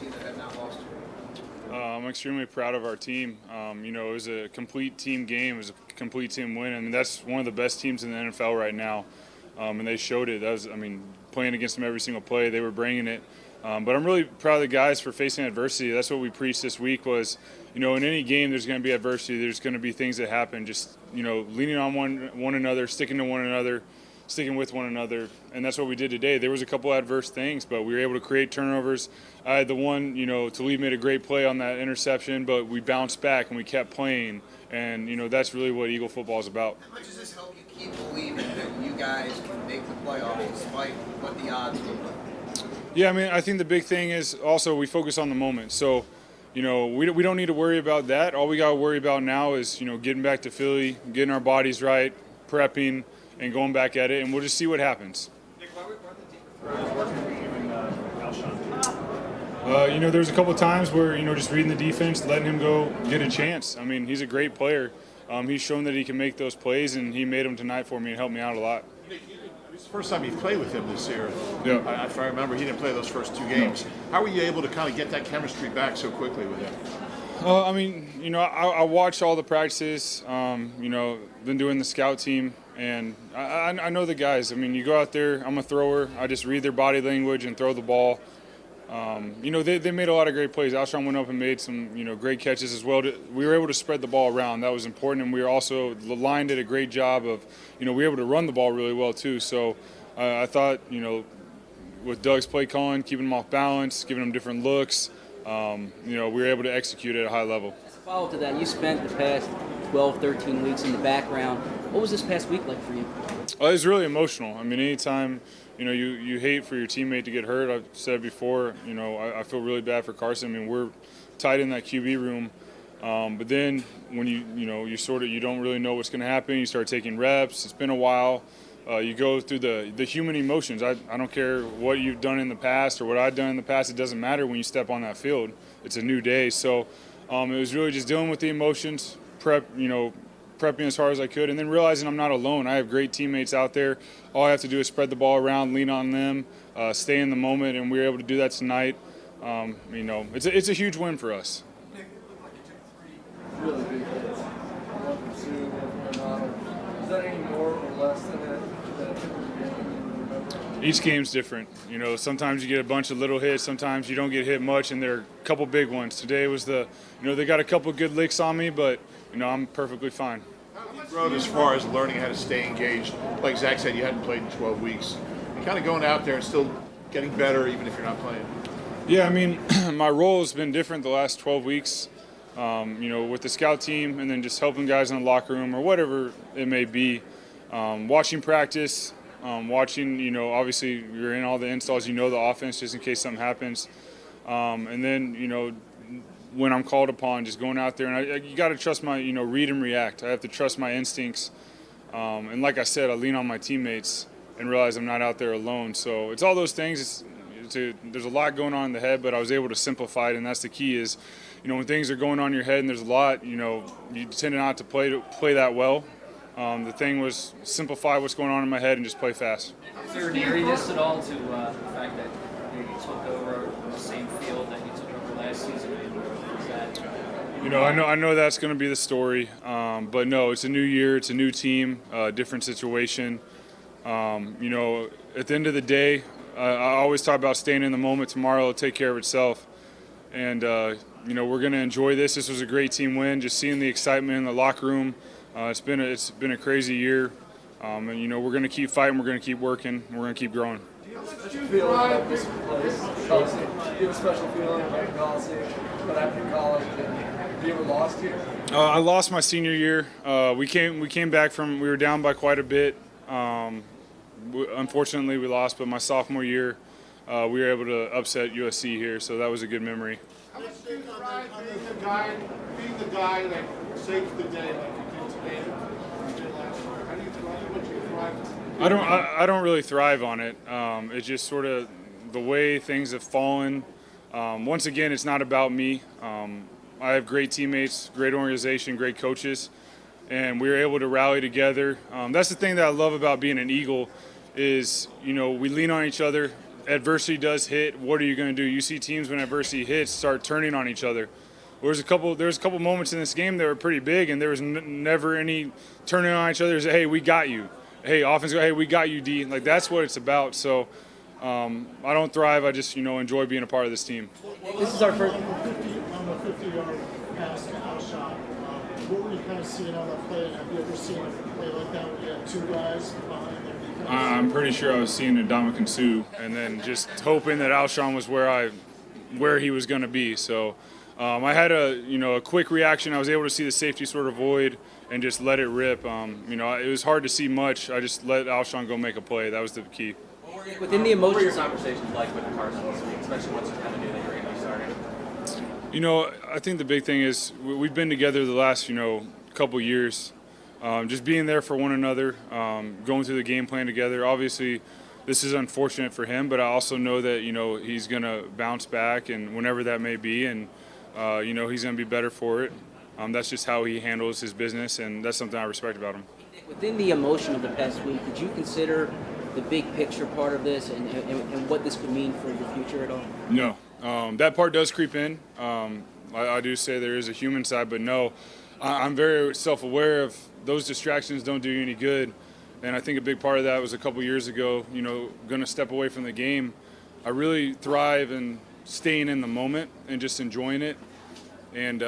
team that have not lost to you? I'm extremely proud of our team. It was a complete team game. It was a complete team win, and that's one of the best teams in the NFL right now. And they showed it. Playing against them every single play, they were bringing it. But I'm really proud of the guys for facing adversity. That's what we preached this week was, in any game there's going to be adversity. There's going to be things that happen. Just, leaning on one another, sticking to one another, sticking with one another, and that's what we did today. There was a couple adverse things, but we were able to create turnovers. I had the one, Talib made a great play on that interception, but we bounced back and we kept playing, and that's really what Eagle football is about. How much does this help you keep believing that you guys can make the playoffs despite what the odds look like? Yeah, I think the big thing is also we focus on the moment. So, we don't need to worry about that. All we got to worry about now is, getting back to Philly, getting our bodies right, prepping, and going back at it, and we'll just see what happens. Nick, why the deep throws working for you and Alshon? There's a couple times where, just reading the defense, letting him go get a chance. He's a great player. He's shown that he can make those plays, and he made them tonight for me and helped me out a lot. It's the first time you've played with him this year. Yeah. If I remember, he didn't play those first two games. No. How were you able to kind of get that chemistry back so quickly with him? I watch all the practices, been doing the scout team, and I know the guys. You go out there, I'm a thrower. I just read their body language and throw the ball. They made a lot of great plays. Alshon went up and made some, great catches as well. We were able to spread the ball around. That was important, and we were also, the line did a great job of, we were able to run the ball really well too. So I thought, with Doug's play calling, keeping them off balance, giving them different looks, we were able to execute at a high level. As a follow-up to that, you spent the past 12, 13 weeks in the background. What was this past week like for you? It was really emotional. Anytime, you hate for your teammate to get hurt. I've said it before, I feel really bad for Carson. We're tight in that QB room. But then when you don't really know what's going to happen, you start taking reps. It's been a while. You go through the human emotions. I don't care what you've done in the past or what I've done in the past. It doesn't matter when you step on that field. It's a new day. So it was really just dealing with the emotions, prepping as hard as I could, and then realizing I'm not alone. I have great teammates out there. All I have to do is spread the ball around, lean on them, stay in the moment, and we were able to do that tonight. It's a huge win for us. Nick, it looked like you took 3 really big hits. One from Sue, one from Ronald. Is that any more or less than that typical game you remember? Each game's different. Sometimes you get a bunch of little hits. Sometimes you don't get hit much, and there are a couple big ones. Today was they got a couple good licks on me, but I'm perfectly fine. How have you grown as far as learning how to stay engaged? Like Zach said, you hadn't played in 12 weeks. You're kind of going out there and still getting better even if you're not playing. Yeah, my role has been different the last 12 weeks, with the scout team and then just helping guys in the locker room or whatever it may be. Watching practice, obviously you're in all the installs, the offense just in case something happens. And then, when I'm called upon, just going out there, and you got to trust my, read and react. I have to trust my instincts. And like I said, I lean on my teammates and realize I'm not out there alone. So it's all those things. There's a lot going on in the head, but I was able to simplify it, and that's the key is, when things are going on in your head and there's a lot, you tend not to play that well. The thing was simplify what's going on in my head and just play fast. Is there an eeriness at all to the fact that you took over the same field that you took over last season? I know that's going to be the story, but no, it's a new year, it's a new team, different situation. At the end of the day, I always talk about staying in the moment. Tomorrow will take care of itself, and we're going to enjoy this. This was a great team win. Just seeing the excitement in the locker room, it's been a crazy year, and we're going to keep fighting. We're going to keep working. We're going to keep growing. Do you have a special feeling about this place, Coliseum? Do you have a special feeling about the Coliseum, what happened in college? Have you ever lost here? I lost my senior year. We came back we were down by quite a bit. Unfortunately, we lost, but my sophomore year, we were able to upset USC here, so that was a good memory. How much do you thrive being the guy that saves the day like you did today? How do you thrive? What do you thrive? I don't really thrive on it. It's just sort of the way things have fallen. Once again, it's not about me. I have great teammates, great organization, great coaches, and we were able to rally together. That's the thing that I love about being an Eagle is, we lean on each other adversity does hit, what are you going to do? You see teams when adversity hits start turning on each other. There's a couple moments in this game that were pretty big, and there was never any turning on each other. It was, hey, we got you. Hey, offense, hey, we got you, D. Like, that's what it's about. So I don't thrive. I just, enjoy being a part of this team. This is our first. On the 50-yard pass to Alshon, what were you kind of seeing on that play? Have you ever seen a play like that where you had two guys behind their defense? I'm pretty sure I was seeing Ndamukong Suh, and then just hoping that Alshon was where he was going to be. So I had a quick reaction. I was able to see the safety sort of void and just let it rip. It was hard to see much. I just let Alshon go make a play. That was the key. Within the What were your emotions. conversations like with the Cardinals this week, especially once you kind of knew that you were going to be starting? I think the big thing is we've been together the last, couple years, just being there for one another, going through the game plan together. Obviously, this is unfortunate for him, but I also know that, he's going to bounce back, and whenever that may be, and, he's going to be better for it. That's just how he handles his business, and that's something I respect about him. Within the emotion of the past week, did you consider the big picture part of this and what this could mean for your future at all? No. That part does creep in. I do say there is a human side, but no. I'm very self-aware of those distractions don't do you any good. And I think a big part of that was a couple years ago, going to step away from the game. I really thrive in staying in the moment and just enjoying it. And,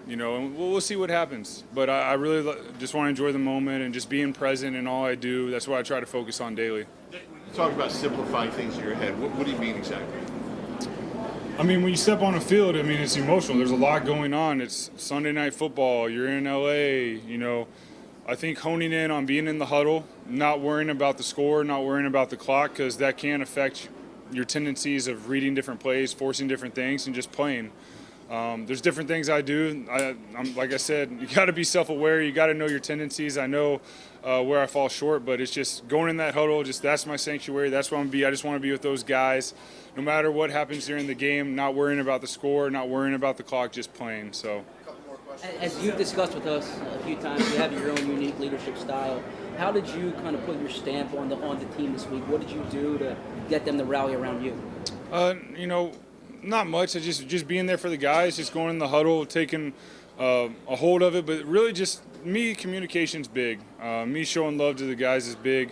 we'll see what happens. But I really just want to enjoy the moment and just being present in all I do. That's what I try to focus on daily. You talk about simplifying things in your head. What do you mean exactly? When you step on a field, it's emotional. There's a lot going on. It's Sunday night football. You're in LA, I think honing in on being in the huddle, not worrying about the score, not worrying about the clock, because that can affect your tendencies of reading different plays, forcing different things, and just playing. There's different things I do. I'm like I said, you got to be self-aware. You got to know your tendencies. I know where I fall short, but it's just going in that huddle. That's my sanctuary. That's where I'm going to be. I just want to be with those guys, no matter what happens during the game. Not worrying about the score, not worrying about the clock, just playing. So, As you've discussed with us a few times, you have your own unique leadership style. How did you kind of put your stamp on the team this week? What did you do to get them to rally around you? Not much. I just being there for the guys, just going in the huddle, taking a hold of it. But really, just me, communication's big. Me showing love to the guys is big.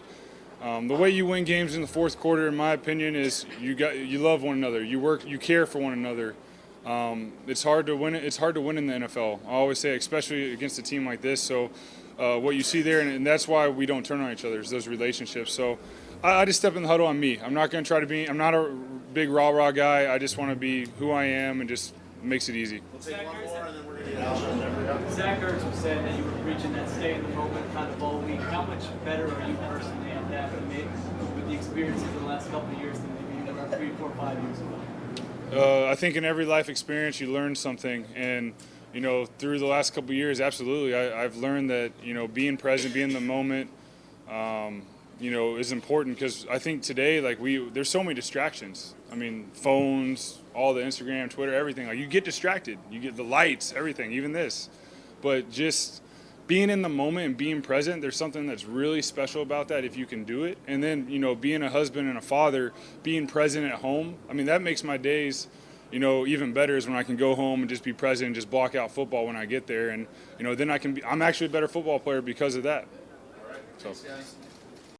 The way you win games in the fourth quarter, in my opinion, is you love one another. You work, you care for one another. It's hard to win. It's hard to win in the NFL. I always say, especially against a team like this. So, what you see there, and that's why we don't turn on each other, is those relationships. So, I just step in the huddle on me. I'm not going to try to be. I'm not a big rah-rah guy. I just want to be who I am, and just makes it easy. We'll take one more, and then we're going to get out. Zach Ertz was saying that you were reaching that stay in the moment kind of all week. How much better are you personally at that with the experiences of the last couple of years than maybe you were 3, 4, 5 years ago? I think in every life experience you learn something, and through the last couple of years, absolutely, I've learned that being present, being in the moment, is important, because I think today, there's so many distractions. Phones, all the Instagram, Twitter, everything. You get distracted. You get the lights, everything, even this. But just being in the moment and being present, there's something that's really special about that if you can do it. And then, being a husband and a father, being present at home, that makes my days, even better, is when I can go home and just be present and just block out football when I get there. And, then I'm actually a better football player because of that. So.